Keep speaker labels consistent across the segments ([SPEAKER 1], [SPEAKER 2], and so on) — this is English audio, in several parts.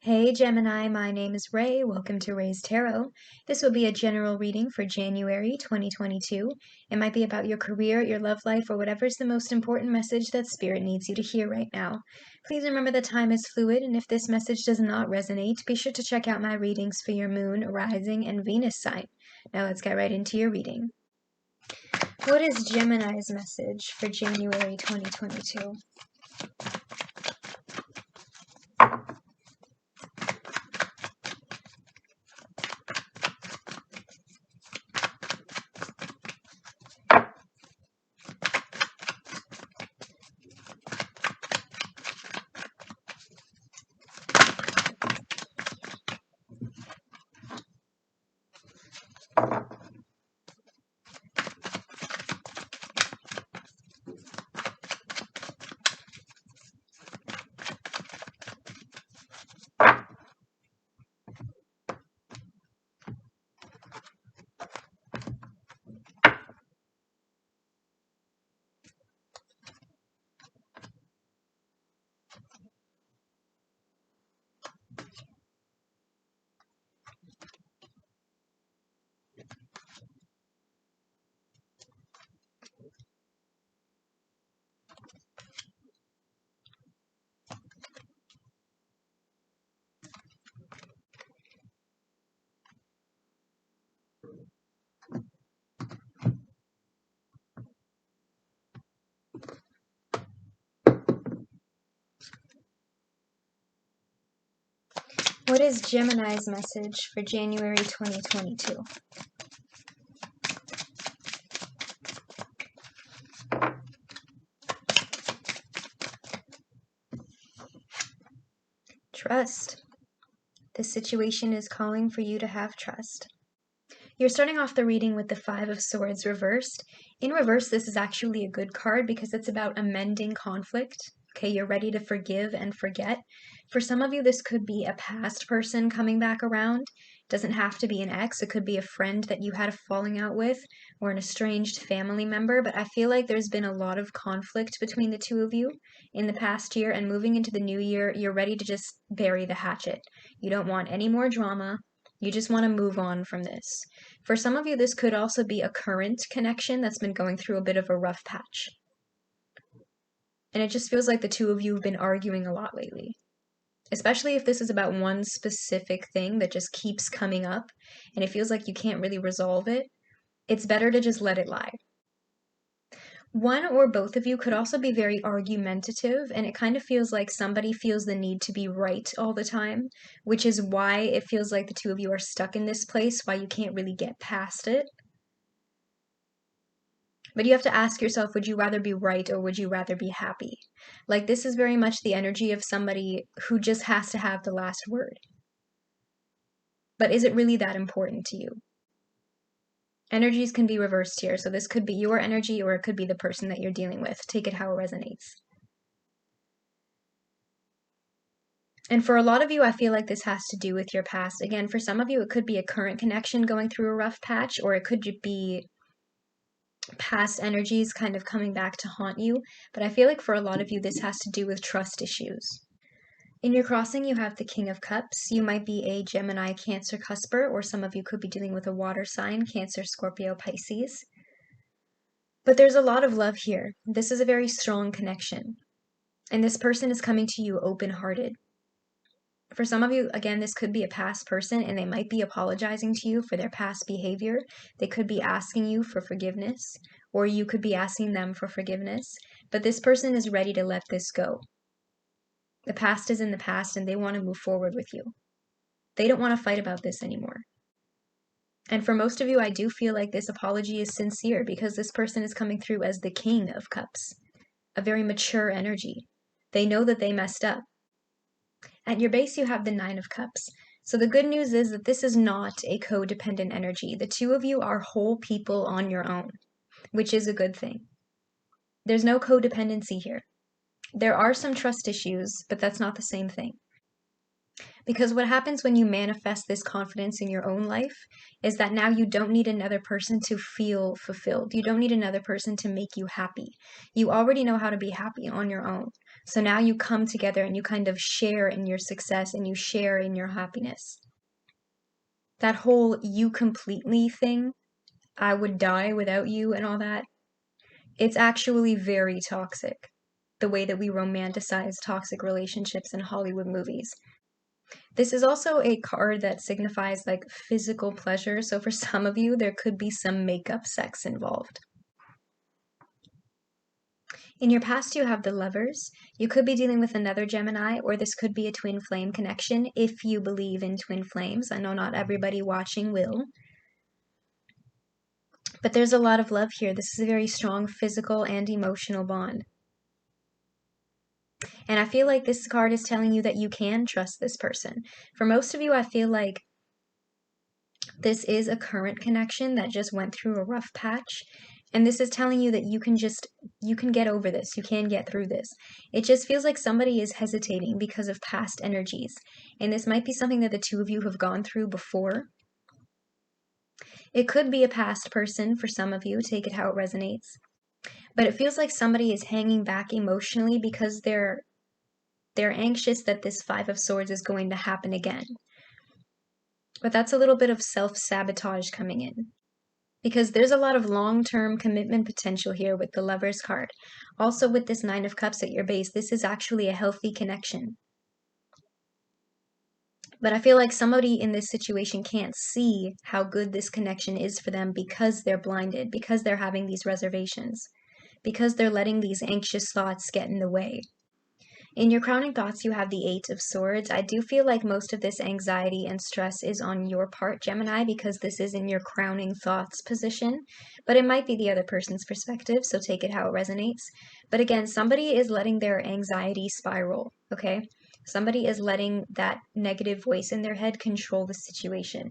[SPEAKER 1] Hey Gemini, my name is Ray. Welcome to Ray's Tarot. This will be a general reading for January 2022. It might be about your career, your love life, or whatever is the most important message that Spirit needs you to hear right now. Please remember that time is fluid, and if this message does not resonate, be sure to check out my readings for your moon, rising, and Venus sign. Now let's get right into your reading. What is Gemini's message for January 2022? What is Gemini's message for January 2022? Trust. This situation is calling for you to have trust. You're starting off the reading with the Five of Swords reversed. In reverse, this is actually a good card because it's about amending conflict. Okay, you're ready to forgive and forget. For some of you, this could be a past person coming back around. It doesn't have to be an ex. It could be a friend that you had a falling out with or an estranged family member. But I feel like there's been a lot of conflict between the two of you in the past year, and moving into the new year, you're ready to just bury the hatchet. You don't want any more drama. You just want to move on from this. For some of you, this could also be a current connection that's been going through a bit of a rough patch. And it just feels like the two of you have been arguing a lot lately. Especially if this is about one specific thing that just keeps coming up and it feels like you can't really resolve it, it's better to just let it lie. One or both of you could also be very argumentative, and it kind of feels like somebody feels the need to be right all the time, which is why it feels like the two of you are stuck in this place, why you can't really get past it. But you have to ask yourself, would you rather be right or would you rather be happy? Like, this is very much the energy of somebody who just has to have the last word. But is it really that important to you? Energies can be reversed here, so this could be your energy or it could be the person that you're dealing with. Take it how it resonates. And for a lot of you, I feel like this has to do with your past. Again, for some of you, it could be a current connection going through a rough patch, or it could be past energies kind of coming back to haunt you. But I feel like for a lot of you, this has to do with trust issues. In your crossing, you have the King of Cups. You might be a Gemini, Cancer, cusper, or some of you could be dealing with a water sign, Cancer, Scorpio, Pisces. But there's a lot of love here. This is a very strong connection. And this person is coming to you open-hearted. For some of you, again, this could be a past person and they might be apologizing to you for their past behavior. They could be asking you for forgiveness, or you could be asking them for forgiveness. But this person is ready to let this go. The past is in the past and they want to move forward with you. They don't want to fight about this anymore. And for most of you, I do feel like this apology is sincere because this person is coming through as the King of Cups, a very mature energy. They know that they messed up. At your base, you have the Nine of Cups. So the good news is that this is not a codependent energy. The two of you are whole people on your own, which is a good thing. There's no codependency here. There are some trust issues, but that's not the same thing. Because what happens when you manifest this confidence in your own life is that now you don't need another person to feel fulfilled. You don't need another person to make you happy. You already know how to be happy on your own. So now you come together and you kind of share in your success and you share in your happiness. That whole you complete me thing, I would die without you and all that, it's actually very toxic. The way that we romanticize toxic relationships in Hollywood movies. This is also a card that signifies like physical pleasure. So for some of you, there could be some makeup sex involved. In your past, you have the Lovers. You could be dealing with another Gemini, or this could be a twin flame connection if you believe in twin flames. I know not everybody watching will. But there's a lot of love here. This is a very strong physical and emotional bond. And I feel like this card is telling you that you can trust this person. For most of you, I feel like this is a current connection that just went through a rough patch. And this is telling you that you can get over this. You can get through this. It just feels like somebody is hesitating because of past energies. And this might be something that the two of you have gone through before. It could be a past person for some of you. Take it how it resonates. But it feels like somebody is hanging back emotionally because they're anxious that this Five of Swords is going to happen again. But that's a little bit of self-sabotage coming in. Because there's a lot of long-term commitment potential here with the Lovers card. Also with this Nine of Cups at your base, this is actually a healthy connection. But I feel like somebody in this situation can't see how good this connection is for them because they're blinded, because they're having these reservations, because they're letting these anxious thoughts get in the way. In your crowning thoughts, you have the Eight of Swords. I do feel like most of this anxiety and stress is on your part, Gemini, because this is in your crowning thoughts position, but it might be the other person's perspective, so take it how it resonates. But again, somebody is letting their anxiety spiral, okay? Somebody is letting that negative voice in their head control the situation.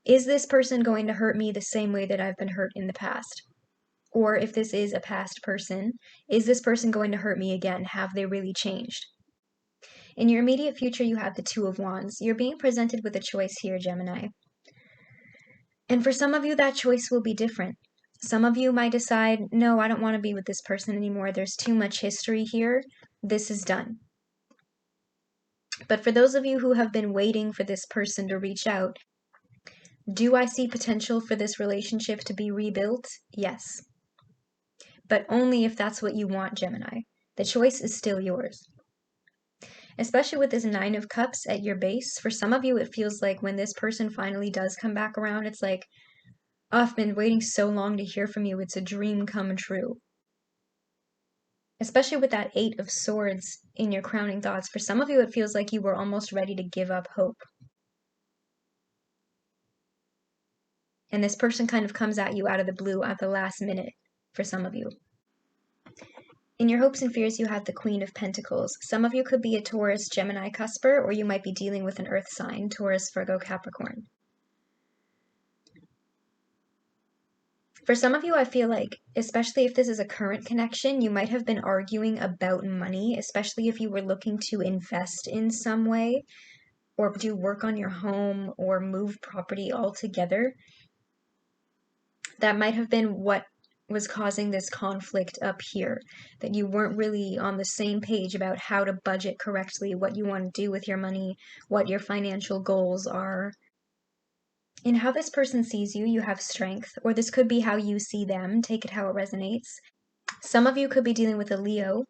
[SPEAKER 1] Is this person going to hurt me the same way that I've been hurt in the past? Or if this is a past person, is this person going to hurt me again? Have they really changed? In your immediate future, you have the Two of Wands. You're being presented with a choice here, Gemini. And for some of you, that choice will be different. Some of you might decide, no, I don't want to be with this person anymore. There's too much history here. This is done. But for those of you who have been waiting for this person to reach out, do I see potential for this relationship to be rebuilt? Yes. But only if that's what you want, Gemini. The choice is still yours. Especially with this Nine of Cups at your base, for some of you it feels like when this person finally does come back around, it's like, oh, I've been waiting so long to hear from you, it's a dream come true. Especially with that Eight of Swords in your crowning thoughts, for some of you it feels like you were almost ready to give up hope. And this person kind of comes at you out of the blue at the last minute, for some of you. In your hopes and fears, you have the Queen of Pentacles. Some of you could be a Taurus, Gemini, Cusper, or you might be dealing with an Earth sign, Taurus, Virgo, Capricorn. For some of you, I feel like, especially if this is a current connection, you might have been arguing about money, especially if you were looking to invest in some way, or do work on your home, or move property altogether. That might have been what was causing this conflict up here, that you weren't really on the same page about how to budget correctly, what you want to do with your money, what your financial goals are. In how this person sees you, you have strength, or this could be how you see them, take it how it resonates. Some of you could be dealing with a Leo,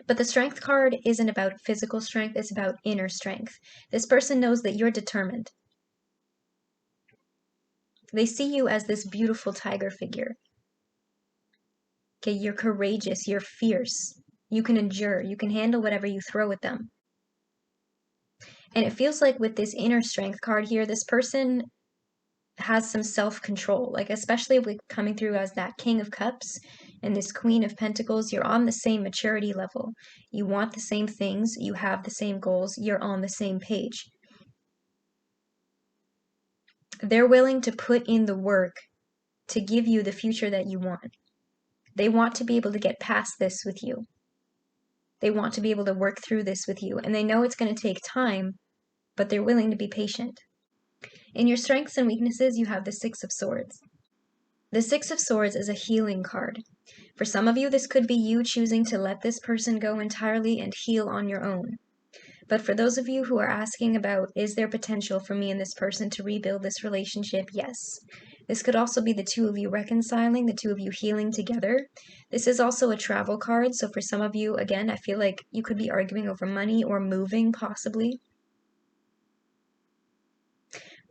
[SPEAKER 1] but the strength card isn't about physical strength, it's about inner strength. This person knows that you're determined. They see you as this beautiful tiger figure. Okay, you're courageous, you're fierce, you can endure, you can handle whatever you throw at them. And it feels like with this inner strength card here, this person has some self-control, like especially with coming through as that King of Cups and this Queen of Pentacles, you're on the same maturity level. You want the same things, you have the same goals, you're on the same page. They're willing to put in the work to give you the future that you want. They want to be able to get past this with you. They want to be able to work through this with you, and they know it's going to take time, but they're willing to be patient. In your strengths and weaknesses, you have the Six of Swords. The Six of Swords is a healing card. For some of you, this could be you choosing to let this person go entirely and heal on your own. But for those of you who are asking about, is there potential for me and this person to rebuild this relationship? Yes. This could also be the two of you reconciling, the two of you healing together. This is also a travel card, so for some of you, again, I feel like you could be arguing over money or moving, possibly.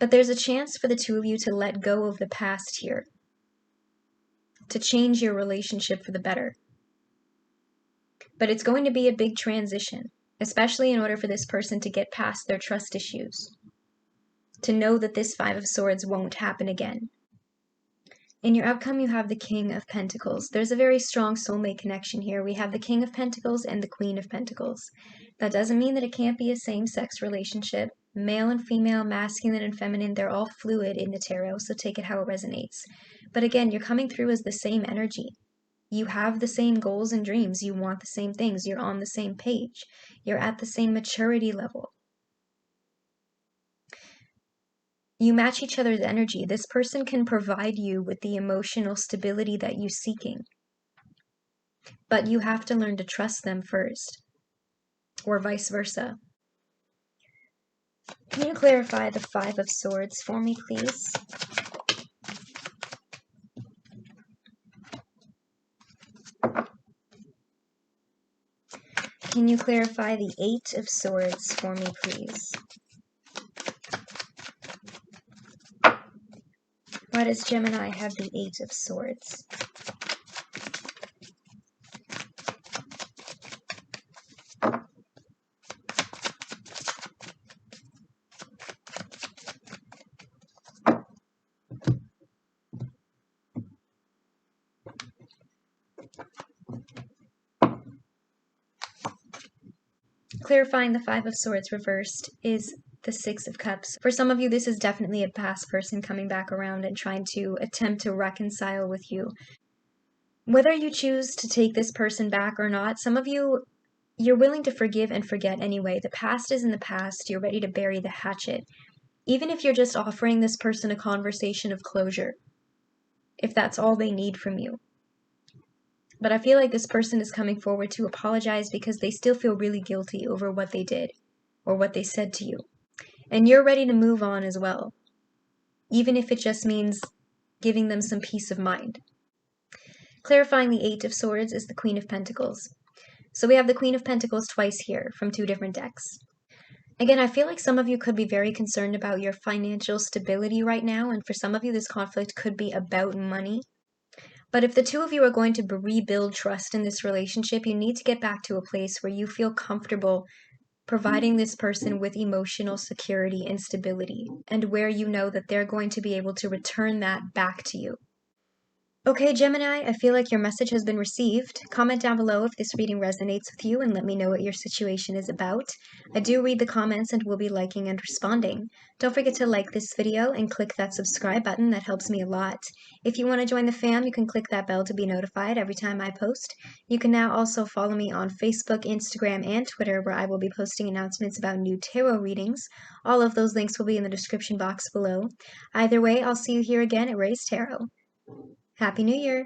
[SPEAKER 1] But there's a chance for the two of you to let go of the past here, to change your relationship for the better. But it's going to be a big transition, especially in order for this person to get past their trust issues, to know that this Five of Swords won't happen again. In your outcome, you have the King of Pentacles. There's a very strong soulmate connection here. We have the King of Pentacles and the Queen of Pentacles. That doesn't mean that it can't be a same-sex relationship. Male and female, masculine and feminine, they're all fluid in the tarot, so take it how it resonates. But again, you're coming through as the same energy. You have the same goals and dreams. You want the same things. You're on the same page. You're at the same maturity level. You match each other's energy. This person can provide you with the emotional stability that you're seeking. But you have to learn to trust them first, or vice versa. Can you clarify the Five of Swords for me, please? Can you clarify the Eight of Swords for me, please? Why does Gemini have the Eight of Swords? Clarifying the Five of Swords reversed is the Six of Cups. For some of you, this is definitely a past person coming back around and trying to attempt to reconcile with you. Whether you choose to take this person back or not, some of you, you're willing to forgive and forget anyway. The past is in the past. You're ready to bury the hatchet. Even if you're just offering this person a conversation of closure, if that's all they need from you. But I feel like this person is coming forward to apologize because they still feel really guilty over what they did or what they said to you. And you're ready to move on as well, even if it just means giving them some peace of mind. Clarifying the Eight of Swords is the Queen of Pentacles. So we have the Queen of Pentacles twice here from two different decks. Again, I feel like some of you could be very concerned about your financial stability right now, and for some of you this conflict could be about money. But if the two of you are going to rebuild trust in this relationship, you need to get back to a place where you feel comfortable providing this person with emotional security and stability, and where you know that they're going to be able to return that back to you. Okay, Gemini, I feel like your message has been received. Comment down below if this reading resonates with you and let me know what your situation is about. I do read the comments and will be liking and responding. Don't forget to like this video and click that subscribe button. That helps me a lot. If you want to join the fam, you can click that bell to be notified every time I post. You can now also follow me on Facebook, Instagram, and Twitter, where I will be posting announcements about new tarot readings. All of those links will be in the description box below. Either way, I'll see you here again at Ray's Tarot. Happy New Year!